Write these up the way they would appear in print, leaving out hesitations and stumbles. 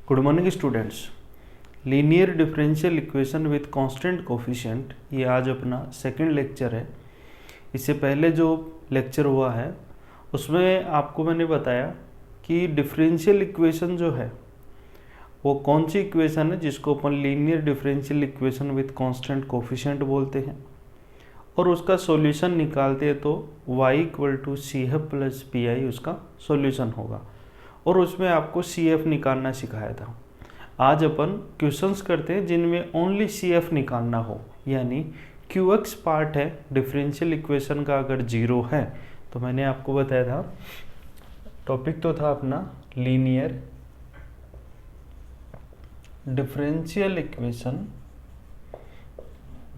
Good morning students. Linear differential equation with constant coefficient, ये आज अपना सेकंड लेक्चर है। इससे पहले जो लेक्चर हुआ है उसमें आपको मैंने बताया कि डिफरेंशियल इक्वेशन जो है वो कौन सी इक्वेशन है जिसको अपन linear differential equation with constant coefficient बोलते हैं, और उसका सॉल्यूशन निकालते हैं तो y = CF + PI उसका सॉल्यूशन होगा, और उसमें आपको CF निकालना सिखाया था। आज अपन क्वेश्चंस करते हैं जिनमें ओनली CF निकालना हो, यानी QX पार्ट है डिफरेंशियल इक्वेशन का अगर 0 है तो मैंने आपको बताया था टॉपिक तो था अपना linear differential equation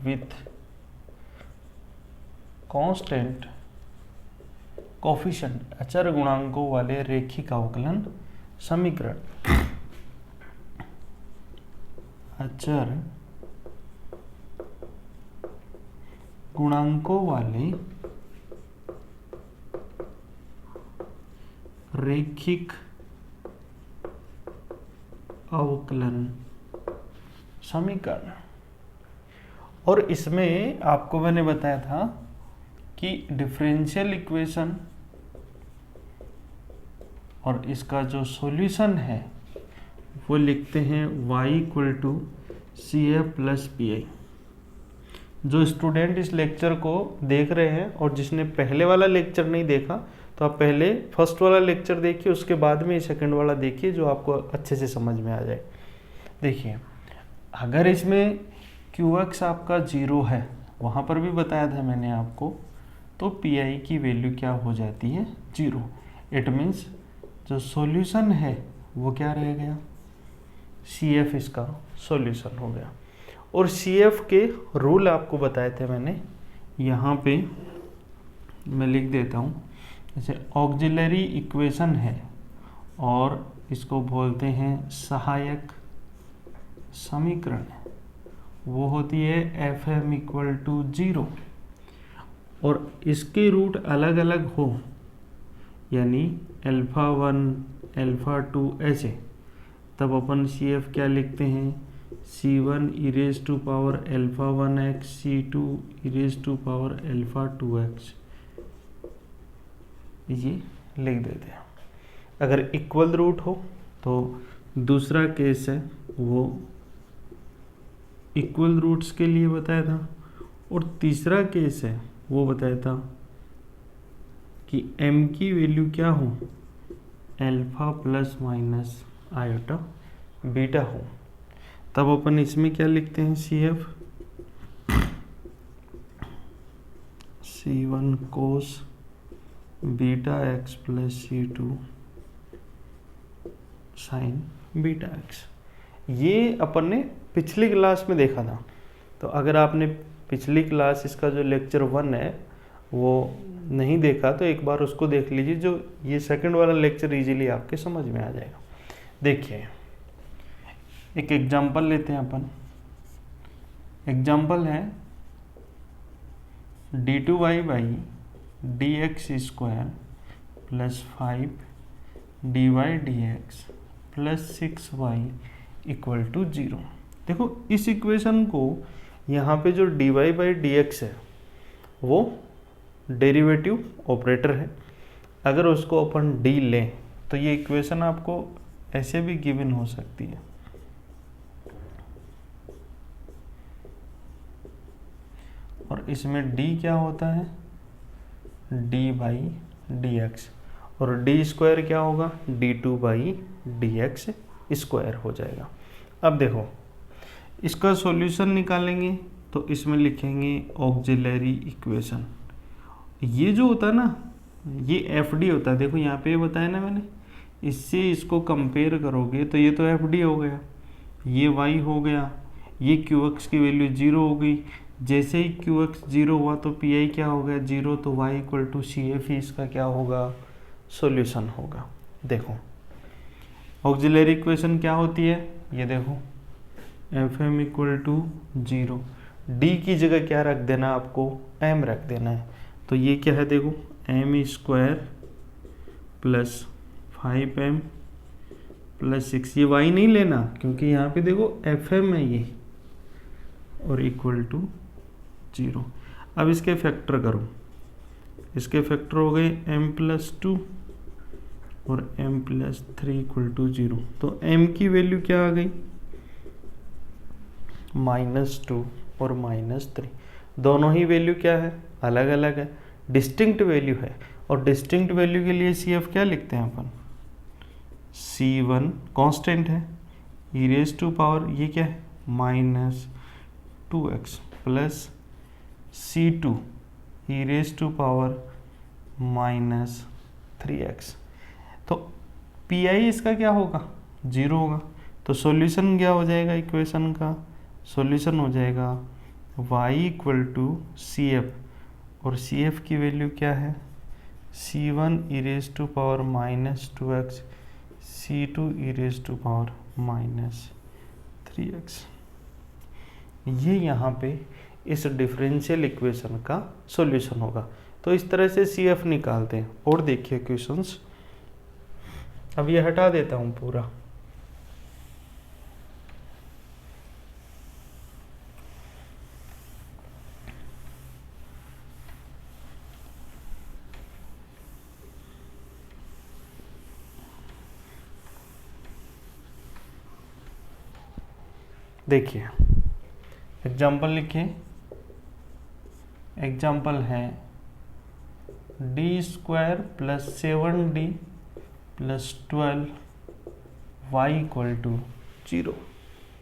with constant coefficient, अचर गुणांकों वाले रैखिक अवकलन समीकरण। अचर गुणांकों वाले रैखिक अवकलन समीकरण। और इसमें आपको मैंने बताया था कि डिफरेंशियल इक्वेशन और इसका जो सॉल्यूशन है वो लिखते हैं y = CF + PI। जो स्टूडेंट इस लेक्चर को देख रहे हैं और जिसने पहले वाला लेक्चर नहीं देखा तो आप पहले फर्स्ट वाला लेक्चर देखिए, उसके बाद में सेकंड वाला देखिए जो आपको अच्छे से समझ में आ जाए। देखिए, अगर इसमें QX आपका 0 है, वहाँ पर भी बताया था मैंने आपको, तो PI की वैल्यू क्या हो जाती है 0। इट मीन्स जो सॉल्यूशन है वो क्या रह गया, CF इसका सॉल्यूशन हो गया। और CF के रूल आपको बताए थे मैंने, यहाँ पे मैं लिख देता हूँ। जैसे ऑक्सिलरी इक्वेशन है और इसको बोलते हैं सहायक समीकरण, वो होती है FM = 0, और इसके रूट अलग अलग हो, यानी α1 α2 ऐसे, तब अपन CF क्या लिखते हैं, C1 e⁴ C2 e⁴ ये लिख देते हैं। अगर इक्वल रूट हो तो दूसरा केस है वो इक्वल रूट्स के लिए बताया था, और तीसरा केस है वो बताया था कि m की वैल्यू क्या हो, α ± β हो, तब अपन इसमें क्या लिखते हैं, CF C1 cos βx + C2 sin βx। ये अपन ने पिछली क्लास में देखा था, तो अगर आपने पिछली क्लास इसका जो लेक्चर 1 है वो नहीं देखा तो एक बार उसको देख लीजिए, जो ये सेकंड वाला लेक्चर इजीली आपके समझ में आ जाएगा। देखिए, एक एग्जांपल लेते हैं अपन। एग्जांपल है d2y/dx² + 5 dy/dx + 6y = 0। देखो, इस इक्वेशन को यहाँ पे जो dy/dx है वो डेरिवेटिव ऑपरेटर है, अगर उसको अपन d लें तो ये इक्वेशन आपको ऐसे भी गिवन हो सकती है। और इसमें d क्या होता है, d/dx, और d² क्या होगा, d2/dx² हो जाएगा। अब देखो, इसका सॉल्यूशन निकालेंगे तो इसमें लिखेंगे ऑक्सिलरी इक्वेशन। ये जो होता है ना, ये FD होता है। देखो यहाँ पे बताया ना मैंने, इससे इसको कंपेयर करोगे तो ये तो FD हो गया, ये y हो गया, ये QX की वैल्यू 0 हो गई। जैसे ही QX 0 हुआ तो PI क्या हो गया 0, तो y = CF ही इसका क्या होगा, सॉल्यूशन होगा। देखो, ऑक्सिलरी इक्वेशन क्या होती है, ये देखो FM = 0, d की जगह क्या रख देना, आपको m रख देना है। तो ये क्या है, देखो m² + 5m +6, ये y नहीं लेना क्योंकि यहाँ पे देखो fm है ये, और इक्वल टू 0। अब इसके फैक्टर करो, इसके फैक्टर हो गए m+2 और m+3 इक्वल टू 0। तो m की वैल्यू क्या आ गई, -2 और -3। दोनों ही वैल्यू क्या है, अलग अलग है, डिस्टिंक्ट वैल्यू है। और डिस्टिंक्ट वैल्यू के लिए CF क्या लिखते हैं अपन, C1 कांस्टेंट है, e रेज टू पावर ये क्या है -2x plus C2 e raise to power -3x। तो PI इसका क्या होगा, 0 होगा। तो सॉल्यूशन क्या हो जाएगा, इक्वेशन का सॉल्यूशन हो जाएगा y इक्वल टू CF, और CF की वैल्यू क्या है, C1 e raise to power -2x, C2 e raise to power -3x। ये यहाँ पे इस डिफरेंशियल इक्वेशन का सॉल्यूशन होगा। तो इस तरह से CF निकालते हैं। और देखिए क्वेश्चंस, अब ये हटा देता हूँ पूरा। देखिए एग्जाम्पल लिखिए, एग्जाम्पल है d² + 7d + 12 y equal to 0।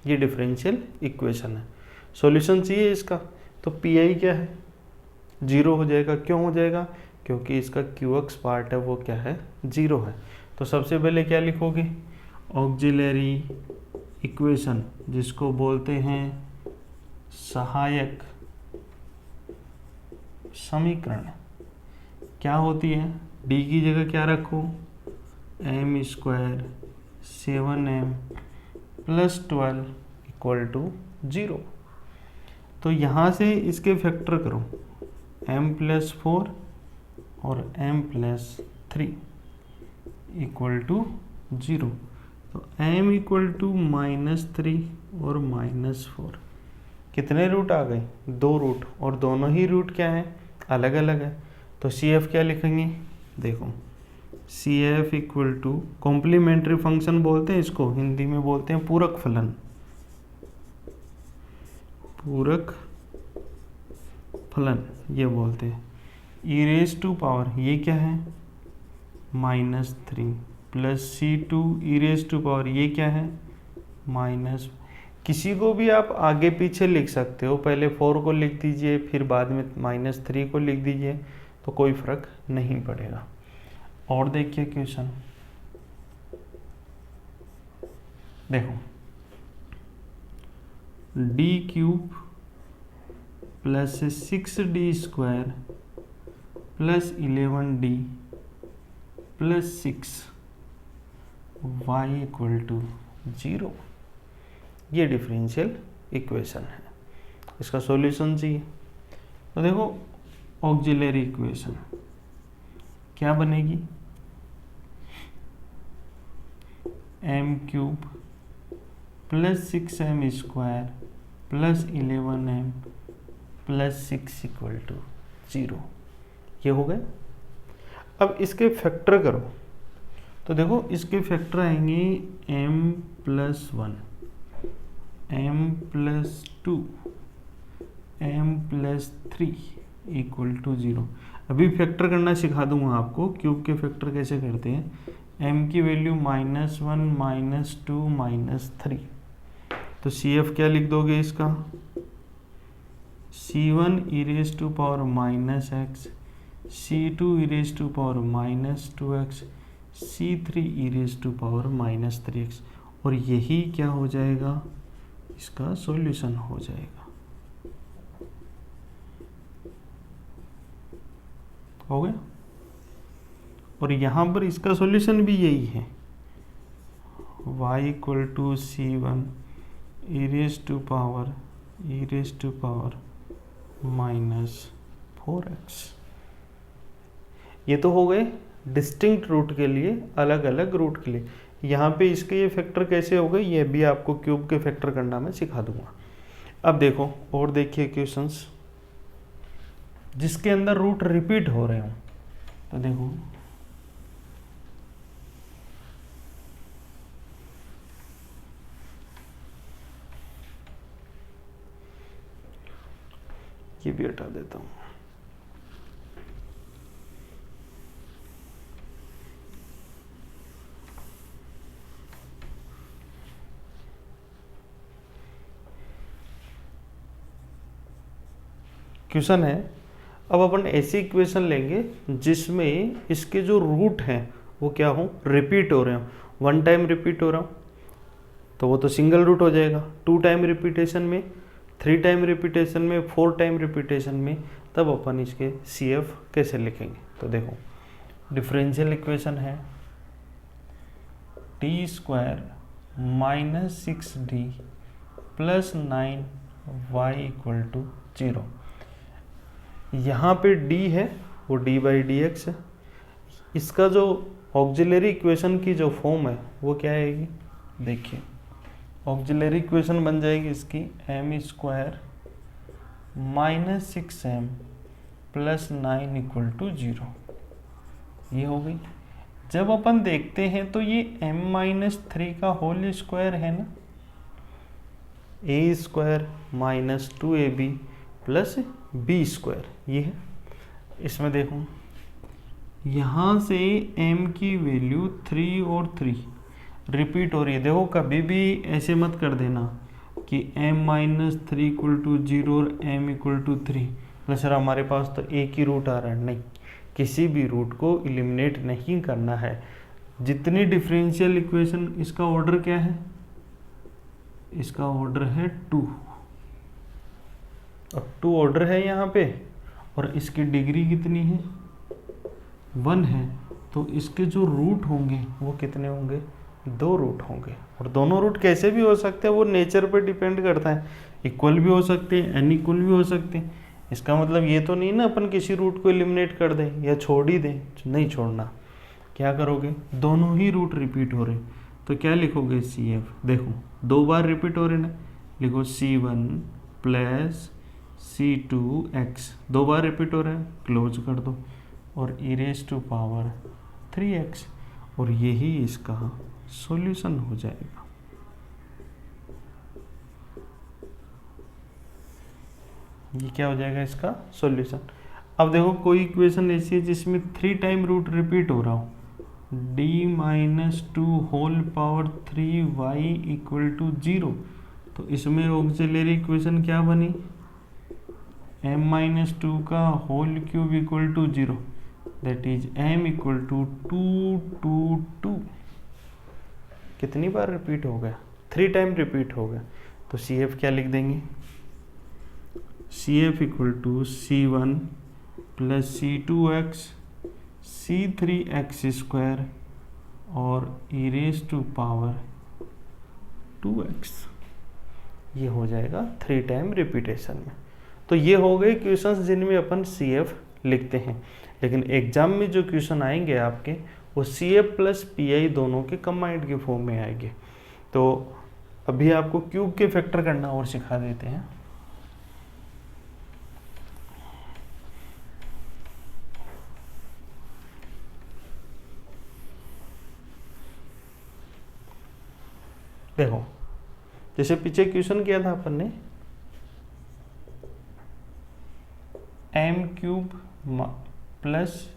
ये डिफरेंशियल इक्वेशन है। सॉल्यूशन चाहिए इसका, तो PI क्या है, 0 हो जाएगा। क्यों हो जाएगा, क्योंकि इसका QX पार्ट है वो क्या है, 0 है। तो सबसे पहले क्या लिखोगे, ऑक्सिलरी इक्वेशन, जिसको बोलते हैं सहायक समीकरण, क्या होती है, d की जगह क्या रखो, m² 7m + 12 इक्वल टू 0। तो यहाँ से इसके फैक्टर करो, m+4 और m+3 इक्वल टू 0। तो m इक्वल टू -3 और -4, कितने रूट आ गए, 2 रूट, और दोनों ही रूट क्या है, अलग अलग है। तो CF क्या लिखेंगे, देखो CF equal to complementary function बोलते हैं इसको, हिंदी में बोलते हैं पूरक फलन, पूरक फलन ये बोलते हैं। e रेज टू पावर ये क्या है, -3 plus C2 e raise to power ये क्या है, माइनस, किसी को भी आप आगे पीछे लिख सकते हो, पहले 4 को लिख दीजिए फिर बाद में -3 को लिख दीजिए, तो कोई फर्क नहीं पड़ेगा। और देखिए क्वेश्चन, देखो d³ + 6d² + 11d + 6 y equal to 0। ये डिफरेंशियल इक्वेशन है, इसका सॉल्यूशन चाहिए। तो देखो ऑक्सिलरी इक्वेशन क्या बनेगी, m³ + 6m² + 11m + 6 equal to 0। ये हो गए। अब इसके फैक्टर करो, तो देखो इसके फैक्टर आएंगे m+1, m+2, m+3 equal to 0। अभी फैक्टर करना सिखा दूंगा आपको, क्यूब के फैक्टर कैसे करते हैं। m की वैल्यू -1, -2, -3, तो CF क्या लिख दोगे इसका, C1 e raise to power -x, C2 e raise to power -2x, C3 e raise to power -3x, और यही क्या हो जाएगा, इसका सॉल्यूशन हो जाएगा। हो गया। और यहाँ पर इसका सॉल्यूशन भी यही है, y equal to C1 e raise to power -4x। ये तो हो गए डिस्टिंक्ट रूट के लिए, अलग अलग रूट के लिए। यहाँ पे इसके ये फैक्टर कैसे हो गए, ये भी आपको क्यूब के फैक्टर करना मैं सिखा दूंगा। अब देखो और देखिए क्वेश्चंस जिसके अंदर रूट रिपीट हो रहे हो, तो देखो ये भी हटा देता हूं। क्वेश्चन है, अब अपन ऐसी इक्वेशन लेंगे जिसमें इसके जो रूट हैं वो क्या हो, रिपीट हो रहे हो। 1 टाइम रिपीट हो रहा हो तो वो तो सिंगल रूट हो जाएगा, 2 टाइम रिपीटेशन में, 3 टाइम रिपीटेशन में, 4 टाइम रिपीटेशन में, तब अपन इसके CF कैसे लिखेंगे। तो देखो डिफरेंशियल इक्वेशन है t² - 6d + 9y = 0। यहाँ पे d है वो d/dx है। इसका जो ऑक्सिलरी इक्वेशन की जो फॉर्म है वो क्या आएगी, देखिए ऑक्सिलरी इक्वेशन बन जाएगी इसकी m² - 6m + 9 = 0। ये हो गई। जब अपन देखते हैं तो ये m-3 का होल स्क्वायर है ना, a² - 2ab + b², ये है। इसमें देखो यहाँ से m की वैल्यू 3 और 3 रिपीट हो रही है। देखो कभी भी ऐसे मत कर देना कि m-3 = 0 और m = 3। सर हमारे पास तो एक ही रूट आ रहा है, नहीं, किसी भी रूट को एलिमिनेट नहीं करना है। जितनी डिफरेंशियल इक्वेशन, इसका ऑर्डर क्या है, इसका ऑर्डर है 2। अब 2 ऑर्डर है यहाँ पे और इसकी डिग्री कितनी है, 1 है। तो इसके जो रूट होंगे वो कितने होंगे, 2 रूट होंगे। और दोनों रूट कैसे भी हो सकते हैं, वो नेचर पे डिपेंड करता है। इक्वल भी हो सकते हैं, अनइक्वल भी हो सकते हैं। इसका मतलब ये तो नहीं ना अपन किसी रूट को एलिमिनेट कर दें या छोड़ ही दें, नहीं छोड़ना। क्या करोगे, दोनों ही रूट रिपीट हो रहे तो क्या लिखोगे, CF। देखो 2 बार रिपीट हो रहे ना, लिखो C1 + C2x, 2 बार रिपीट हो रहे हैं, क्लोज कर दो, और e⁻3x, और यही इसका सॉल्यूशन हो जाएगा। ये क्या हो जाएगा, इसका सॉल्यूशन। अब देखो कोई इक्वेशन ऐसी है जिसमें 3 टाइम रूट रिपीट हो रहा हो, d-2 = 0, तो इसमें ऑक्सिलरी इक्वेशन क्या बनी, m-2 का whole cube = 0, that is m = 2 2 2। कितनी बार रिपीट हो गया, 3 टाइम रिपीट हो गया। तो CF क्या लिख देंगे, CF = C1 + C2x C3x² और e⁻2x। ये हो जाएगा 3 टाइम रिपीटेशन में। तो ये हो गए क्वेश्चंस जिनमें अपन CF लिखते हैं। लेकिन एग्जाम में जो क्वेश्चन आएंगे आपके, वो CF + PI दोनों के कंबाइंड के फॉर्म में आएंगे। तो अभी आपको क्यूब के फैक्टर करना और सिखा देते हैं। देखो जैसे पीछे क्वेश्चन किया था अपन ने, m³ +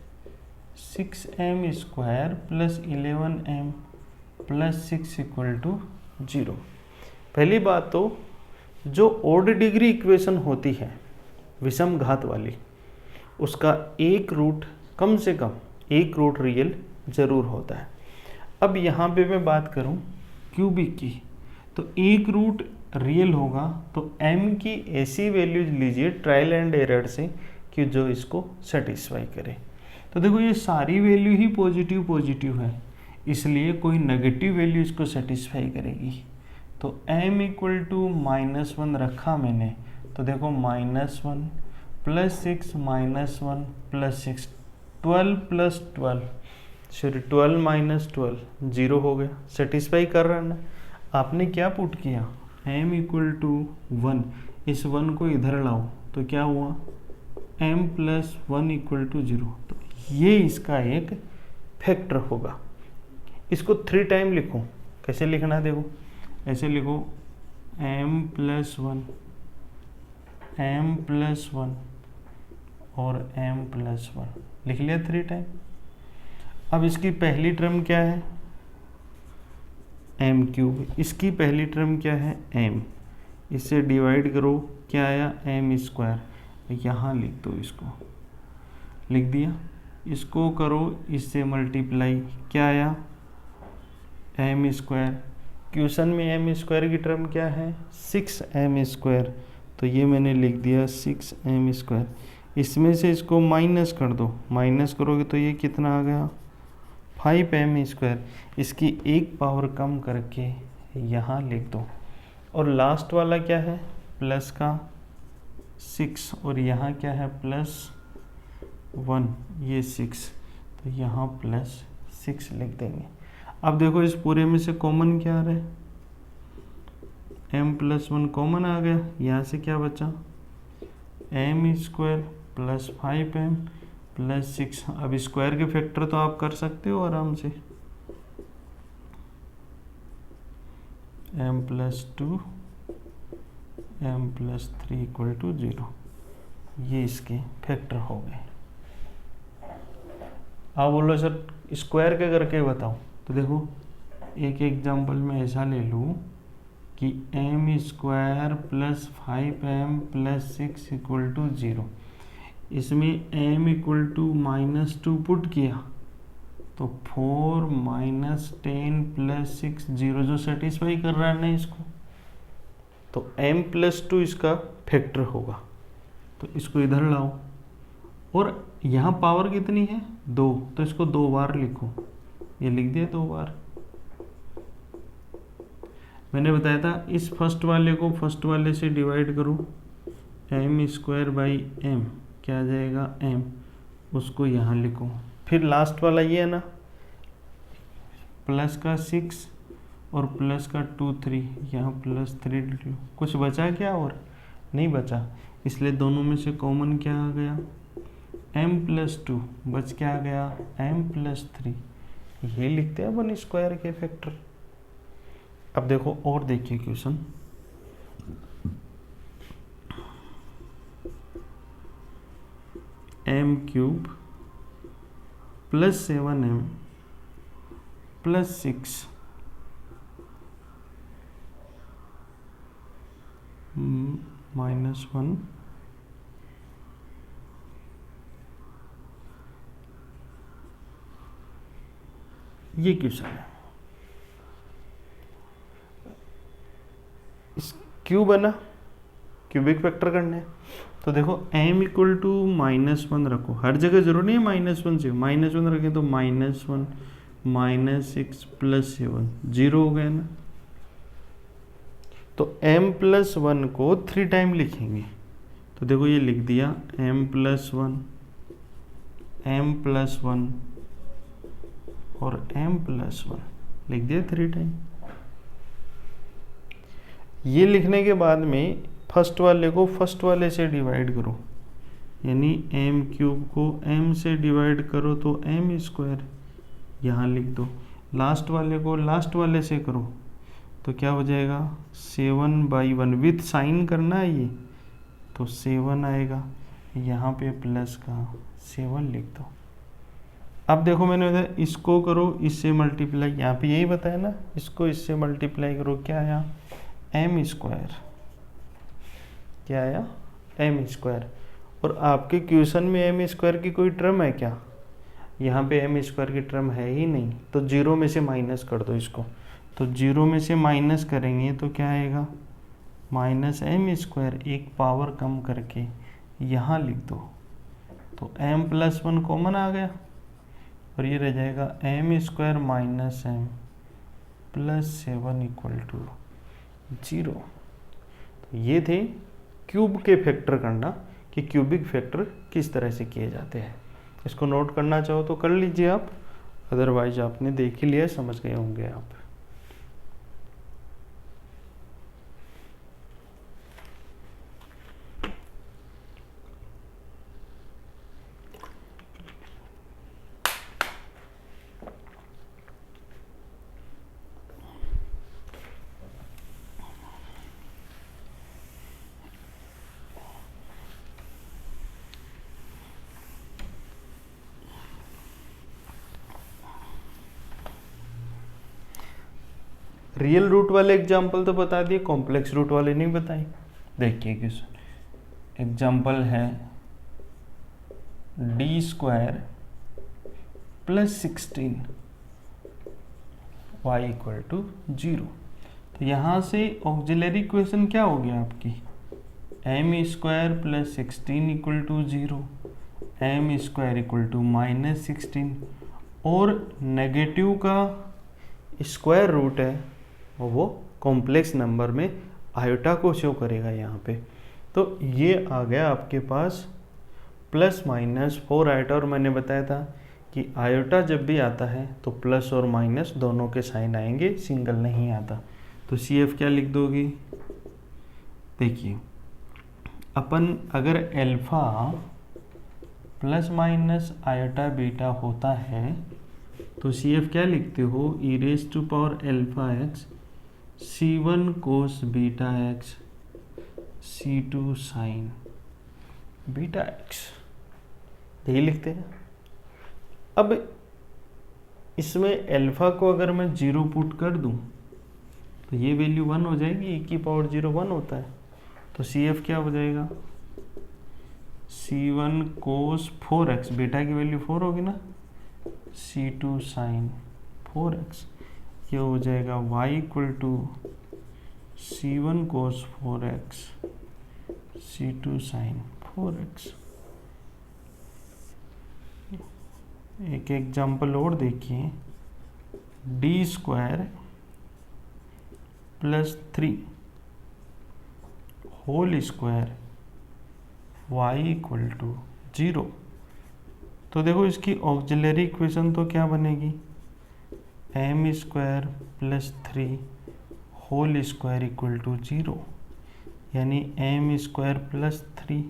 6m² + 11m + 6 = 0। पहली बात तो जो ऑड डिग्री इक्वेशन होती है विषम घात वाली, उसका एक रूट, कम से कम एक रूट रियल जरूर होता है। अब यहाँ पे मैं बात करूँ क्यूबिक की, तो एक रूट रियल होगा तो m की ऐसी वैल्यूज लीजिए ट्रायल एंड एरर से कि जो इसको सेटिस्फाई करे। तो देखो ये सारी वैल्यू ही पॉजिटिव पॉजिटिव है, इसलिए कोई नेगेटिव वैल्यू इसको सेटिस्फाई करेगी। तो m = -1 रखा मैंने, तो देखो -1 + 6 -1 + 6, 12 + 12 सॉरी 12 माइनस 12 0 हो गया, सेटिस्फाई कर रहा है ना। आपने क्या पुट किया, m इक्वल टू 1, इस 1 को इधर लाओ तो क्या हुआ, m प्लस 1 इक्वल टू 0। तो ये इसका एक फैक्टर होगा। इसको 3 टाइम लिखो, कैसे लिखना है देखो, ऐसे लिखो m प्लस 1, m प्लस 1 और m प्लस 1 लिख लिया 3 टाइम। अब इसकी पहली टर्म क्या है, m क्यूब, इसकी पहली टर्म क्या है m, इससे डिवाइड करो क्या आया m स्क्वायर, यहाँ लिख दो, इसको लिख दिया। इसको करो इससे मल्टीप्लाई, क्या आया m स्क्वायर, क्वेश्चन में m स्क्वायर की टर्म क्या है 6m स्क्वायर, तो ये मैंने लिख दिया 6m स्क्वायर। इसमें से इसको माइनस कर दो, माइनस करोगे तो ये कितना आ गया 5m स्क्वायर। इसकी एक पावर कम करके यहाँ लिख दो, और लास्ट वाला क्या है प्लस का 6, और यहाँ क्या है प्लस 1, ये 6, तो यहाँ प्लस 6 लिख देंगे। अब देखो इस पूरे में से कॉमन क्या आ रहा है, m प्लस 1 कॉमन आ गया, यहाँ से क्या बचा m square plus 5m plus 6। अब स्क्वायर के फैक्टर तो आप कर सकते हो आराम से, m plus 2 m plus 3 equal to 0, ये इसके फैक्टर हो गए। आप बोलो सर स्क्वायर के करके बताओ, तो देखो एक एग्जांपल में ऐसा ले लूँ कि m square plus 5m plus 6 equal to 0, इसमें m इक्वल टू -2 पुट किया तो 4 माइनस 10 प्लस 6 0, जो सेटिस्फाई कर रहा है ना इसको, तो m प्लस 2 इसका फैक्टर होगा। तो इसको इधर लाओ, और यहाँ पावर कितनी है 2, तो इसको 2 बार लिखो, ये लिख दिया 2 बार। मैंने बताया था इस फर्स्ट वाले को फर्स्ट वाले से डिवाइड करो, m स्क्वायर बाई m क्या आ जाएगा m, उसको यहाँ लिखो। फिर लास्ट वाला ये है ना, प्लस का 6 और प्लस का 2 3, यहाँ प्लस 3 2, कुछ बचा क्या और नहीं बचा, इसलिए दोनों में से कॉमन क्या आ गया m प्लस 2, बच क्या आ गया m प्लस 3। ये लिखते हैं अपन स्क्वायर के फैक्टर। अब देखो और देखिए question, m cube plus 7m plus 6 minus 1 ये क्वेश्चन है। इस क्यूब है ना, क्यूबिक फैक्टर करने हैं, तो देखो m इक्वल टू -1 रखो, हर जगह जरूर नहीं है -1 से, -1 रखें तो -1 -6 प्लस 7 0 हो गया ना। तो m प्लस 1 को 3 टाइम लिखेंगे, तो देखो ये लिख दिया m प्लस 1 m प्लस 1 और m प्लस 1 लिख दिया 3 टाइम। ये लिखने के बाद में फर्स्ट वाले को फर्स्ट वाले से डिवाइड करो, यानी m क्यूब को m से डिवाइड करो तो m स्क्वायर यहाँ लिख दो। लास्ट वाले को लास्ट वाले से करो तो क्या हो जाएगा 7/1, विथ साइन करना है ये, तो 7 आएगा, यहाँ पे प्लस का 7 लिख दो। अब देखो मैंने बताया इसको करो इससे मल्टीप्लाई, यहाँ पे यही बताया ना, इसको इससे मल्टीप्लाई करो, क्या आया m स्क्वायर, क्या आया m स्क्वायर। और आपके क्वेश्चन में m स्क्वायर की कोई टर्म है क्या, यहाँ पे m स्क्वायर की टर्म है ही नहीं, तो 0 में से माइनस कर दो इसको, तो 0 में से माइनस करेंगे तो क्या आएगा -m स्क्वायर, एक पावर कम करके यहाँ लिख दो, तो m प्लस 1 कॉमन आ गया, और ये रह जाएगा m square minus m plus 7 equal to 0। तो ये थे क्यूब के फैक्टर करना, कि क्यूबिक फैक्टर किस तरह से किए जाते हैं। इसको नोट करना चाहो तो कर लीजिए आप, अदरवाइज आपने देख ही लिया, समझ गए होंगे आप। रियल रूट वाले एग्जाम्पल तो बता दिए, कॉम्प्लेक्स रूट वाले नहीं बताए। देखिए क्वेश्चन एग्जाम्पल है D square plus 16 y equal to 0। तो यहाँ से ऑक्सिलरी इक्वेशन क्या हो गया आपकी, m square plus 16 equal to 0, m square equal to -16, और नेगेटिव का स्क्वायर रूट है वो कॉम्प्लेक्स नंबर में आयोटा को शो करेगा यहाँ पे। तो ये आ गया आपके पास ±4 आयोटा, और मैंने बताया था कि आयोटा जब भी आता है तो प्लस और माइनस दोनों के साइन आएंगे, सिंगल नहीं आता। तो CF क्या लिख दोगी, देखिए अपन अगर alpha plus minus iota beta होता है तो CF क्या लिखते हो, e⁴ C1 cos beta x C2 sin beta x, यही लिखते हैं। अब इसमें अल्फा को अगर मैं 0 पुट कर दूं तो ये वैल्यू 1 हो जाएगी, e⁴ 1 होता है। तो CF क्या हो जाएगा, C1 cos 4x, बेटा की वैल्यू 4 होगी ना, C2 sin 4x, ये हो जाएगा y equal to C1 cos 4x C2 sin 4x। एक एग्जाम्पल और देखिए, D square plus 3 whole square y equal to 0। तो देखो इसकी ऑक्सिलरी इक्वेशन तो क्या बनेगी, m square plus 3 whole square equal to 0, यानी m square plus 3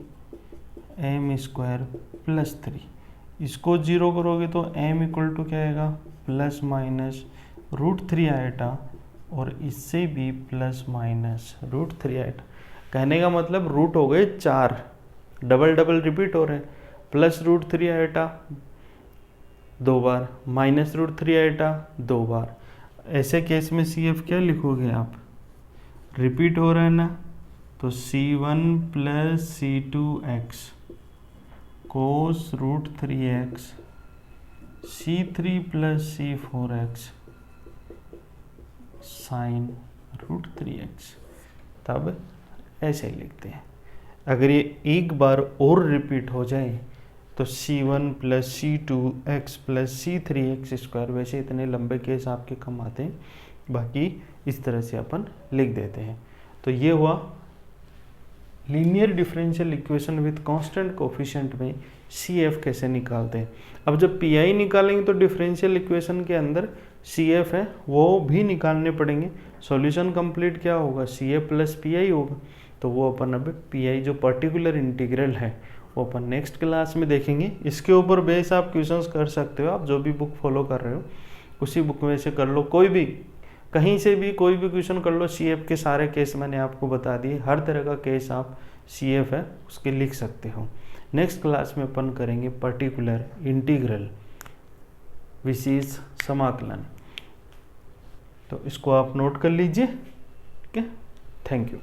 m square plus 3। इसको 0 करोगे तो एम इक्वल टू क्या आएगा, प्लस माइनस √3 आएगा, और इससे भी प्लस माइनस √3 आएगा। कहने का मतलब रूट हो गए 4, डबल डबल रिपीट हो रहे हैं, प्लस √3 आएगा 2 बार, माइनस √3 आएगा 2 बार। ऐसे केस में CF क्या लिखोगे आप, रिपीट हो रहा है ना, तो C1 प्लस C2x कोस √3x C3 plus C4x sign √3x। तब ऐसे ही लिखते हैं। अगर ये एक बार और रिपीट हो जाए तो C1 plus C2x plus C3x square, वैसे इतने लंबे केस आपके कम आते हैं, बाकी इस तरह से अपन लिख देते हैं। तो ये हुआ linear differential equation with constant coefficient में CF कैसे निकालते हैं। अब जब PI निकालेंगे तो डिफरेंशियल इक्वेशन के अंदर CF है वो भी निकालने पड़ेंगे। सॉल्यूशन कंप्लीट क्या होगा, CF प्लस PI होगा। तो वो अपन अब PI जो पर्टिकुलर इंटीग्रल है वो अपन नेक्स्ट क्लास में देखेंगे। इसके ऊपर बेस आप क्वेश्चंस कर सकते हो, आप जो भी बुक फॉलो कर रहे हो उसी बुक में से कर लो, कोई भी कहीं से भी कोई भी क्वेश्चन कर लो। CF के सारे केस मैंने आपको बता दिए, हर तरह का केस आप CF है उसके लिख सकते हो। नेक्स्ट क्लास में अपन करेंगे पर्टिकुलर इंटीग्रल, विशेष समाकलन। तो इसको आप नोट कर लीजिए। ठीक है, थैंक यू।